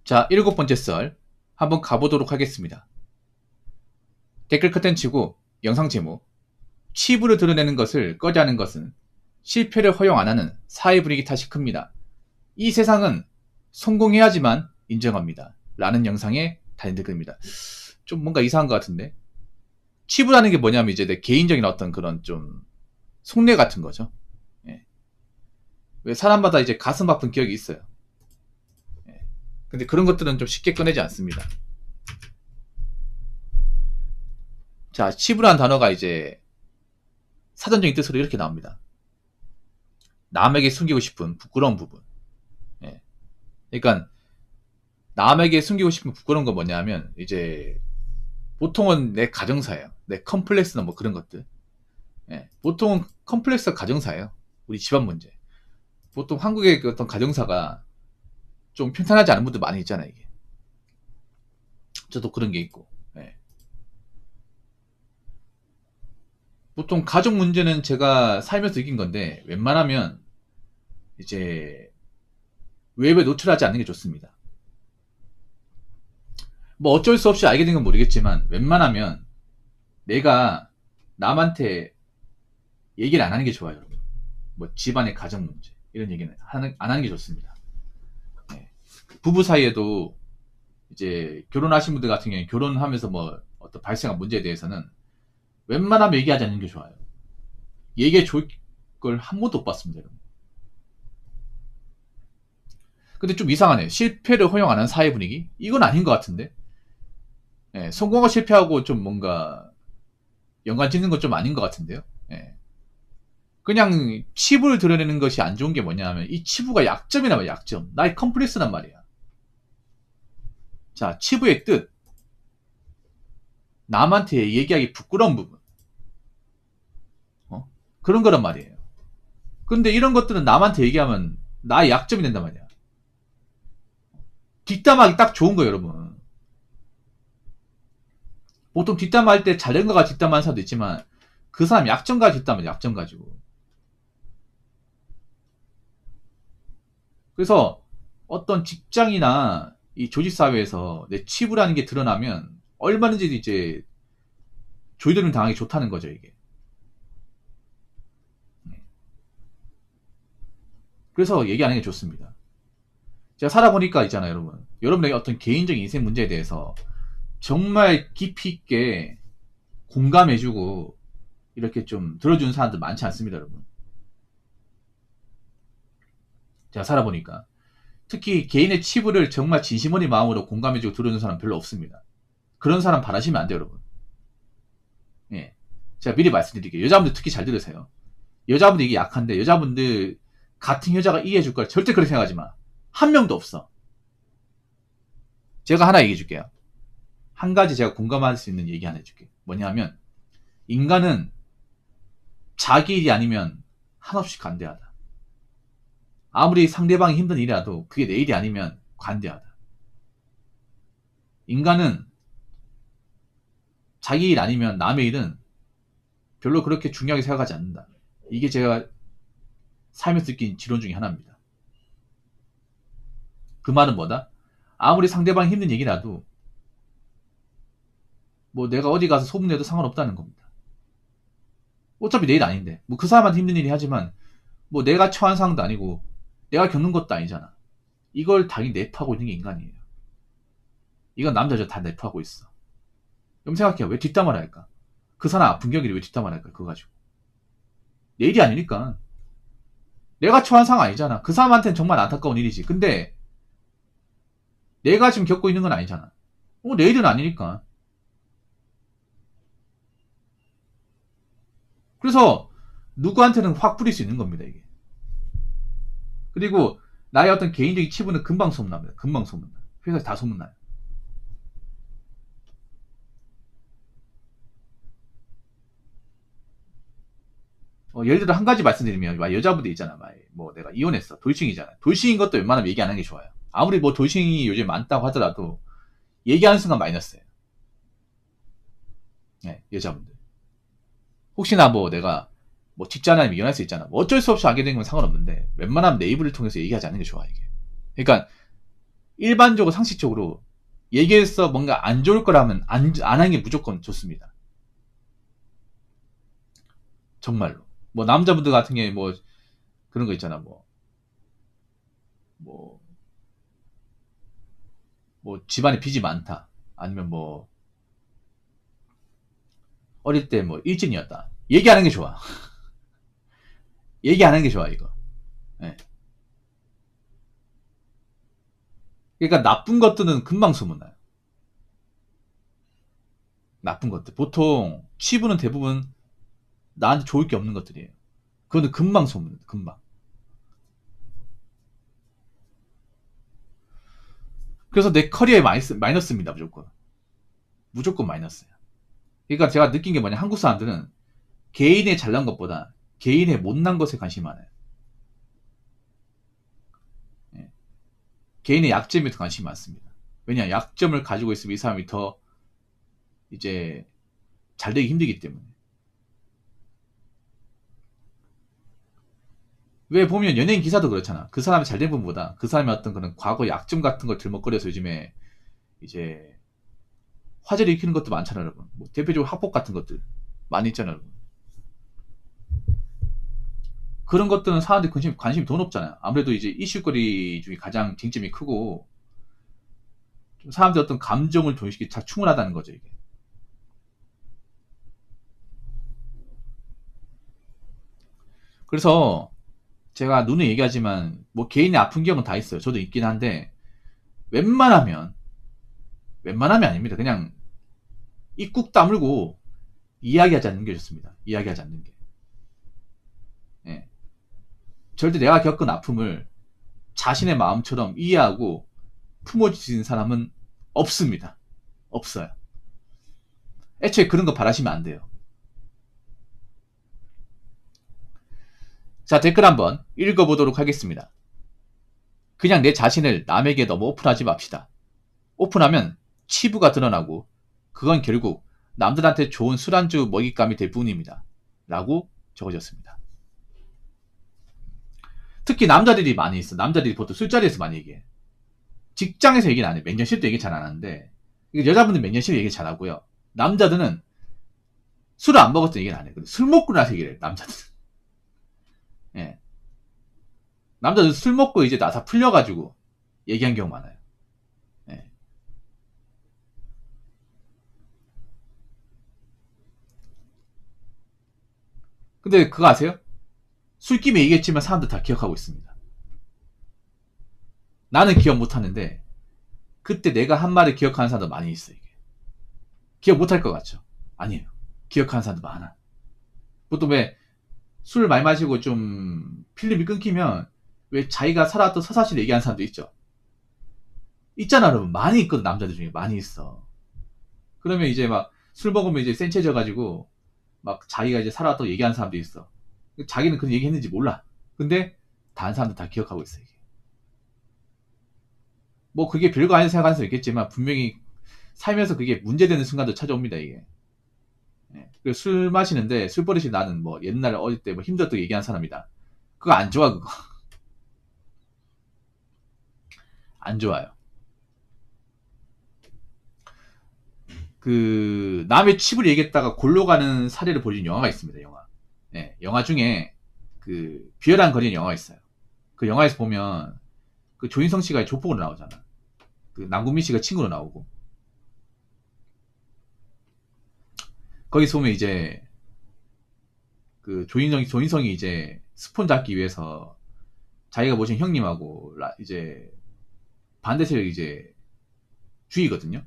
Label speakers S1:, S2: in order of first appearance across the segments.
S1: 자, 7번째 썰 한번 가보도록 하겠습니다. 댓글 커튼 치고 영상 제목, 치부를 드러내는 것을 꺼려하는 것은 실패를 허용 안하는 사회 분위기 탓이 큽니다. 이 세상은 성공해야지만 인정합니다. 라는 영상에 달린 댓글입니다. 좀 뭔가 이상한 것 같은데, 치부라는 게 뭐냐면 이제 내 개인적인 어떤 그런 좀 속내 같은 거죠. 예. 왜 사람마다 이제 가슴 아픈 기억이 있어요. 예. 근데 그런 것들은 좀 쉽게 꺼내지 않습니다. 자, 치부라는 단어가 이제 사전적인 뜻으로 이렇게 나옵니다. 남에게 숨기고 싶은 부끄러운 부분. 예. 그러니까 남에게 숨기고 싶은 부끄러운 건 뭐냐면 이제 보통은 내 가정사예요. 내 컴플렉스나 뭐 그런 것들. 예. 보통은 컴플렉스가 가정사예요. 우리 집안 문제. 보통 한국의 그 어떤 가정사가 좀 평탄하지 않은 분들 많이 있잖아요, 이게. 저도 그런 게 있고. 예. 보통 가족 문제는 제가 살면서 느낀 건데, 웬만하면 이제 외부에 노출하지 않는 게 좋습니다. 뭐 어쩔 수 없이 알게 된 건 모르겠지만, 웬만하면 내가 남한테 얘기를 안 하는 게 좋아요, 여러분. 뭐 집안의 가정 문제 이런 얘기는 안 하는 게 좋습니다. 네. 부부 사이에도 이제 결혼하신 분들 같은 경우에 결혼하면서 뭐 어떤 발생한 문제에 대해서는 웬만하면 얘기하지 않는 게 좋아요. 얘기해 줄 걸 한 번도 못 봤습니다, 여러분. 근데 좀 이상하네요. 실패를 허용 안 하는 사회 분위기? 이건 아닌 것 같은데. 네, 성공하고 실패하고 좀 뭔가 연관 짓는 건 좀 아닌 것 같은데요. 네. 그냥 치부를 드러내는 것이 안 좋은 게 뭐냐 하면 이 치부가 약점이란 말이야. 약점. 나의 컴플렉스란 말이야. 자, 치부의 뜻. 남한테 얘기하기 부끄러운 부분. 그런 거란 말이에요. 근데 이런 것들은 남한테 얘기하면 나의 약점이 된단 말이야. 뒷담화하기 딱 좋은 거예요, 여러분. 보통 뒷담화할 때 잘된 거가 뒷담화하는 사람도 있지만 그 사람 약점 가지고 뒷담화, 약점 가지고. 그래서 어떤 직장이나 이 조직사회에서 내 치부라는 게 드러나면 얼마든지 이제 조이드를 당하기 좋다는 거죠, 이게. 그래서 얘기 안 하는 게 좋습니다. 제가 살아보니까 있잖아요, 여러분. 여러분의 어떤 개인적인 인생 문제에 대해서 정말 깊이 있게 공감해주고 이렇게 좀 들어주는 사람들 많지 않습니다, 여러분. 제가 살아보니까. 특히 개인의 치부를 정말 진심 어린 마음으로 공감해주고 들어주는 사람 별로 없습니다. 그런 사람 바라시면 안 돼요, 여러분. 예. 제가 미리 말씀드릴게요. 여자분들 특히 잘 들으세요. 여자분들 이게 약한데, 여자분들 같은 여자가 이해해줄 걸 절대 그렇게 생각하지 마. 한 명도 없어. 제가 하나 얘기해 줄게요. 한 가지 제가 공감할 수 있는 얘기 하나 해줄게요. 뭐냐면, 인간은 자기 일이 아니면 한없이 관대하다. 아무리 상대방이 힘든 일이라도 그게 내 일이 아니면 관대하다. 인간은 자기 일 아니면 남의 일은 별로 그렇게 중요하게 생각하지 않는다. 이게 제가 살면서 느낀 지론 중에 하나입니다. 그 말은 뭐다? 아무리 상대방이 힘든 얘기라도 뭐 내가 어디 가서 소문내도 상관없다는 겁니다. 어차피 내 일 아닌데 뭐 그 사람한테 힘든 일이 하지만 뭐 내가 처한 상황도 아니고 내가 겪는 것도 아니잖아. 이걸 당연히 내포하고 있는 게 인간이에요. 이건 남자 여자 다 내포하고 있어. 그럼 생각해. 왜 뒷담화를 할까? 그 사람 아픈 격이를 왜 뒷담화를 할까? 그거 가지고. 내 일이 아니니까. 내가 처한 상황 아니잖아. 그 사람한테는 정말 안타까운 일이지. 근데 내가 지금 겪고 있는 건 아니잖아. 내 일은 아니니까. 그래서 누구한테는 확 뿌릴 수 있는 겁니다, 이게. 그리고 나의 어떤 개인적인 치부는 금방 소문납니다. 금방 소문나요. 회사에서 다 소문나요. 예를 들어 한 가지 말씀드리면 여자분들 있잖아. 뭐 내가 이혼했어. 돌싱이잖아. 돌싱인 것도 웬만하면 얘기 안 하는 게 좋아요. 아무리 뭐 돌싱이 요즘 많다고 하더라도 얘기하는 순간 마이너스예요. 네, 여자분들. 혹시나 뭐 내가 뭐 직장 아니면 이혼할 수 있잖아. 뭐 어쩔 수 없이 하게 된 건 상관없는데 웬만하면 내 이불을 통해서 얘기하지 않는 게 좋아, 이게. 그러니까 일반적으로 상식적으로 얘기해서 뭔가 안 좋을 거라면 안 하는 게 무조건 좋습니다. 정말로. 뭐 남자분들 같은 경우에 뭐 그런 거 있잖아. 뭐, 뭐 집안에 빚이 많다. 아니면 뭐 어릴 때 뭐 일진이었다. 얘기하는 게 좋아. 얘기하는 게 좋아 이거. 예. 그러니까 나쁜 것들은 금방 소문나요. 나쁜 것들. 보통 치부는 대부분 나한테 좋을 게 없는 것들이에요. 그거는 금방 소문나요. 금방. 그래서 내 커리어에 마이너스입니다. 무조건. 무조건 마이너스야. 그러니까 제가 느낀 게 뭐냐. 한국 사람들은 개인의 잘난 것보다 개인의 못난 것에 관심이 많아요. 예. 개인의 약점에 더 관심이 많습니다. 왜냐, 약점을 가지고 있으면 이 사람이 더 이제 잘 되기 힘들기 때문에. 왜 보면 연예인 기사도 그렇잖아. 그 사람이 잘 된 부분보다 그 사람의 어떤 그런 과거 약점 같은 걸 들먹거려서 요즘에 이제 화제를 일으키는 것도 많잖아, 여러분. 뭐 대표적으로 학폭 같은 것들 많이 있잖아, 여러분. 그런 것들은 사람들이 관심이 더 높잖아요. 아무래도 이제 이슈거리 중에 가장 쟁점이 크고 좀 사람들의 어떤 감정을 동시에 다 충분하다는 거죠, 이게. 그래서 제가 눈에 얘기하지만 뭐 개인의 아픈 기억은 다 있어요. 저도 있긴 한데 웬만하면 아닙니다. 그냥 입국 다물고 이야기하지 않는 게 좋습니다. 이야기하지 않는 게. 예. 절대 내가 겪은 아픔을 자신의 마음처럼 이해하고 품어주는 사람은 없습니다. 없어요. 애초에 그런 거 바라시면 안 돼요. 자, 댓글 한번 읽어보도록 하겠습니다. 그냥 내 자신을 남에게 너무 오픈하지 맙시다. 오픈하면 치부가 드러나고 그건 결국 남들한테 좋은 술안주 먹잇감이 될 뿐입니다. 라고 적어졌습니다. 특히 남자들이 많이 있어. 남자들이 보통 술자리에서 많이 얘기해. 직장에서 얘기는 안 해. 맹년실 때 얘기 잘 안 하는데 여자분들 맹년실 얘기 잘 하고요. 남자들은 술을 안 먹었던 얘기는 안 해. 술 먹고 나서 얘기를 해. 남자들은. 예. 남자들 술 먹고 이제 나사 풀려가지고 얘기한 경우 많아요. 예. 근데 그거 아세요? 술김에 얘기했지만 사람들 다 기억하고 있습니다. 나는 기억 못하는데 그때 내가 한 말을 기억하는 사람도 많이 있어. 이게. 기억 못할 것 같죠? 아니에요. 기억하는 사람도 많아. 보통 왜 술 많이 마시고 좀 필름이 끊기면 왜 자기가 살아왔던 서사시를 얘기하는 사람도 있죠. 있잖아, 여러분. 많이 있거든. 남자들 중에 많이 있어. 그러면 이제 막 술 먹으면 이제 센체져 가지고 막 자기가 이제 살아왔던 얘기하는 사람도 있어. 자기는 그런 얘기 했는지 몰라. 근데 다른 사람들 다 기억하고 있어. 이게. 뭐 그게 별거 아닌 생각하는 사람 있겠지만 분명히 살면서 그게 문제되는 순간도 찾아옵니다. 이게. 예. 술 마시는데 술 버릇이 나는 뭐 옛날에 어릴 때 뭐 힘들었다고 얘기한 사람이다. 그거 안 좋아. 그거 안 좋아요. 그 남의 칩을 얘기했다가 골로 가는 사례를 보여준 영화가 있습니다. 영화. 예, 영화 중에 그 비열한 거리는 영화가 있어요. 그 영화에서 보면 그 조인성 씨가 조폭으로 나오잖아. 그 남궁민 씨가 친구로 나오고 거기서 보면 이제 그 조인성이 이제 스폰 잡기 위해서 자기가 모신 형님하고 이제 반대 세력 이제 죽이거든요.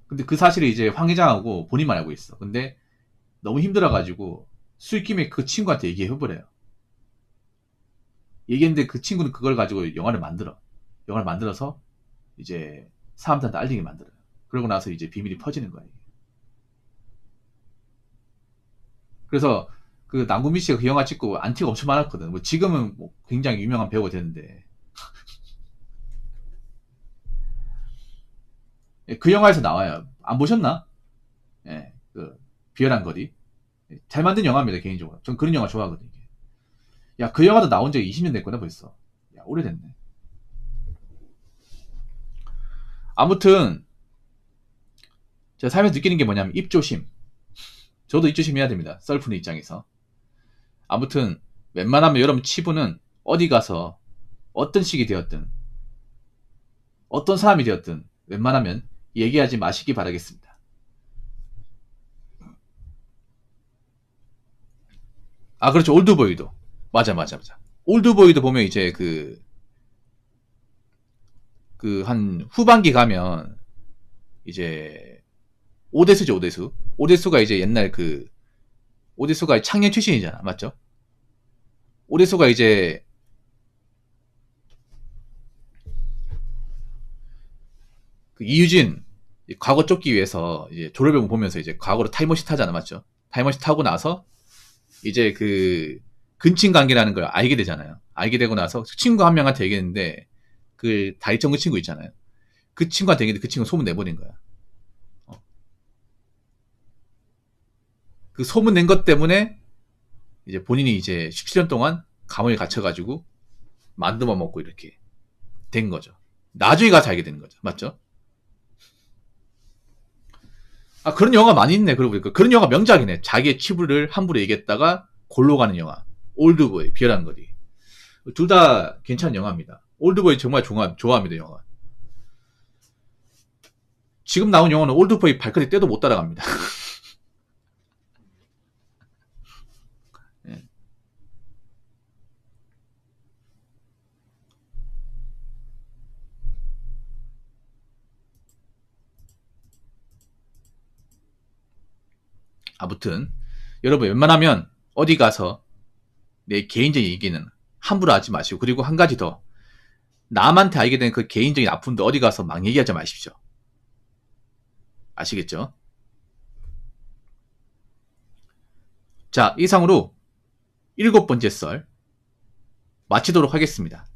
S1: 근데 그 사실을 이제 황 회장하고 본인만 알고 있어. 근데 너무 힘들어가지고 술김에 그 친구한테 얘기해버려요. 얘기했는데 그 친구는 그걸 가지고 영화를 만들어. 영화를 만들어서 이제 사람들한테 알리게 만들어요. 그러고 나서 이제 비밀이 퍼지는 거예요. 그래서 그 남궁민 씨가 그 영화 찍고 안티가 엄청 많았거든. 뭐 지금은 뭐 굉장히 유명한 배우가 됐는데 그 영화에서 나와요. 안 보셨나? 예, 그 비열한 거리. 잘 만든 영화입니다 개인적으로. 전 그런 영화 좋아하거든요. 야, 그 영화도 나온 지 20년 됐구나 벌써. 야, 오래됐네. 아무튼 제가 살면서 느끼는 게 뭐냐면 입조심. 저도 입조심 해야 됩니다. 썰푸는 입장에서. 아무튼 웬만하면 여러분 치부는 어디 가서 어떤 식이 되었든 어떤 사람이 되었든 웬만하면 얘기하지 마시기 바라겠습니다. 아 그렇죠. 올드보이도 맞아. 올드보이도 보면 이제 한 후반기 가면 이제 오대수죠. 오대수가 이제 옛날 오대수가 창녕 출신이잖아. 맞죠? 오대수가 이제 이유진 과거 쫓기 위해서 이제 졸업앨범 보면서 이제 과거로 타임머신 타잖아. 맞죠? 타임머신 타고 나서 이제 근친 관계라는 걸 알게 되잖아요. 알게 되고 나서 친구 한 명한테 얘기했는데 다이정 그 친구 있잖아요. 그 친구한테 얘기했는데 그 친구 소문 내버린 거야. 그 소문 낸 것 때문에 이제 본인이 이제 17년 동안 감옥에 갇혀가지고 만두만 먹고 이렇게 된 거죠. 나중에 가서 알게 되는 거죠. 맞죠? 아 그런 영화 많이 있네. 그러고 보니까 그런 영화 명작이네. 자기의 치부를 함부로 얘기했다가 골로 가는 영화. 올드보이, 비열한 거리. 둘 다 괜찮은 영화입니다. 올드보이 정말 좋아합니다. 영화. 지금 나온 영화는 올드보이 발끝에 떼도 못 따라갑니다. 예. 아무튼 여러분 웬만하면 어디 가서 내 개인적인 얘기는 함부로 하지 마시고 그리고 한 가지 더 남한테 알게 된 그 개인적인 아픔도 어디 가서 막 얘기하지 마십시오. 아시겠죠? 자 이상으로 7번째 썰 마치도록 하겠습니다.